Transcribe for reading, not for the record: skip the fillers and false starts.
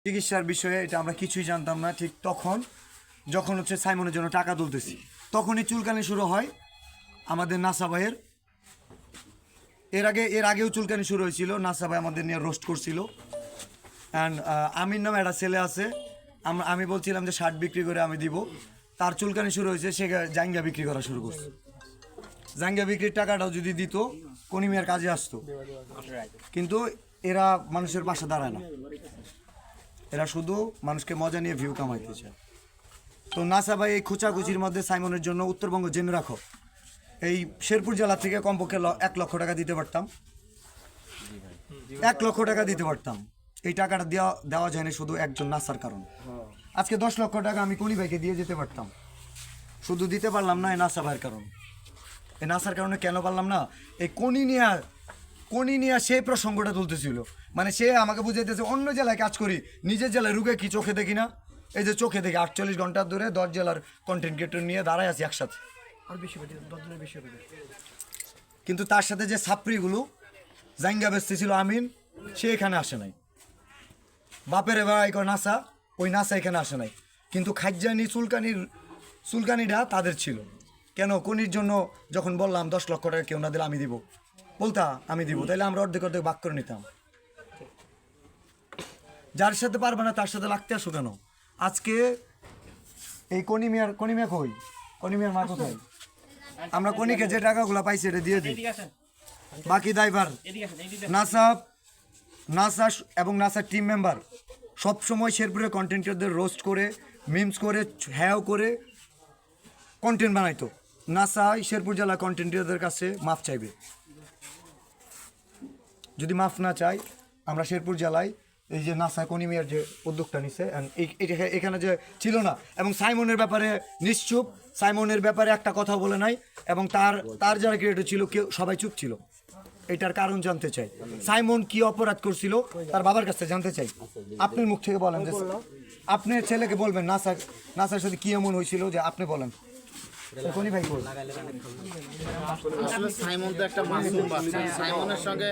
চিকিৎসার বিষয়ে এটা আমরা কিছুই জানতাম না। ঠিক তখন যখন হচ্ছে সাইমনের জন্য টাকা তুলতেছি, তখনই চুলকানি শুরু হয় আমাদের নাসা ভাইয়ের। এর আগেও চুলকানি শুরু হয়েছিল, নাসা ভাই আমাদের নিয়ে রোস্ট করছিল। অ্যান্ড আমির নামে একটা ছেলে আছে, আমি বলছিলাম যে শার্ট বিক্রি করে আমি দিব, তার চুলকানি শুরু হয়েছে, সে জাঙ্গা বিক্রি করা শুরু করছে। জাঙ্গা বিক্রির টাকাটাও যদি দিত কনিমিয়ার কাজে আসতো, কিন্তু এরা মানুষের পাশে দাঁড়ায় না, এরা শুধু মানুষকে মজা নিয়ে ভিউ কামাইতে চায়। তো নাসা ভাই এই খোঁচাখুচির মধ্যে সাইমনের জন্য উত্তরবঙ্গ জেনে রাখো, এই শেরপুর জেলা থেকে কমপক্ষে 1 লক্ষ টাকা দিতে পারতাম, 1 লক্ষ টাকা দিতে পারতাম। এই টাকাটা দেওয়া যায় না শুধু একজন নাসার কারণে। আজকে 10 লক্ষ টাকা আমি কনি ভাইকে দিয়ে যেতে পারতাম, শুধু দিতে পারলাম না এই নাসা ভাইয়ের কারণে। এই নাসার কারণে কেন পারলাম না? এই কনি নিয়ে সে প্রসঙ্গটা তুলতেছিল, মানে সে আমাকে বুঝাইতেছে অন্য জেলায় কাজ করি, নিজের জেলায় রুগে কি চোখে দেখি না? এই যে চোখে দেখি 48 ঘন্টা ধরে 10 জেলার কন্টেন্ট ক্রিয়েটর নিয়ে দাঁড়ায় আছি একসাথে। কিন্তু তার সাথে যে ছাপড়িগুলো জাঙ্গা বেচতে ছিল আমিন, সে এখানে আসে নাই। বাপের ভাই নাসা, ওই নাসা এখানে আসে নাই। কিন্তু খাজ্জানি চুলকানিটা তাদের ছিল। কেন? কনির জন্য যখন বললাম 10 লক্ষ টাকা কেউ না দিলে আমি দিব, বলতা আমি দিব, তাইলে আমরা অর্ধেক ভাগ করে নিতাম। যার সাথে পারবে না তার সাথে লাগতে আসো কেন? আজকে এই কনিমিয়ার কই? কনিমিয়ার মা কোথায়? আমরা কনিকে যে টাকাগুলো পাইছি এটা দিয়ে দিই, বাকি দায়ভার নাসা এবং নাসার টিম মেম্বার সবসময় শেরপুরের কন্টেন্টারদের রোস্ট করে, মিমস করে, হ্যাও করে কন্টেন্ট বানাইতো। নাসা শেরপুর জেলা কন্টেন্টারদের কাছে মাফ চাইবে। যদি মাফ না চাই, আমরা শেরপুর জেলায় এই যে নাসা কনিমিয়ার যে উদ্যোগটা নিছে, এখানে যে ছিল না, এবং সাইমনের ব্যাপারে নিশ্চুপ, সাইমনের ব্যাপারে একটা কথা বলে নাই, এবং তার যারা ক্রিয়েটর ছিল কেউ সবাই চুপ ছিল। এটার কারণ জানতে চাই, সাইমন কি অপরাধ করছিল তার বাবার কাছে জানতে চাই। আপনার মুখ থেকে বলেন, যে আপনি ছেলেকে বলবেন নাসার সাথে কি এমন হয়েছিল, যে আপনি বলেন। কোনি ভাই বল। আসলে সাইমন তো একটা মাসুম বাচ্চা, সাইমনের সঙ্গে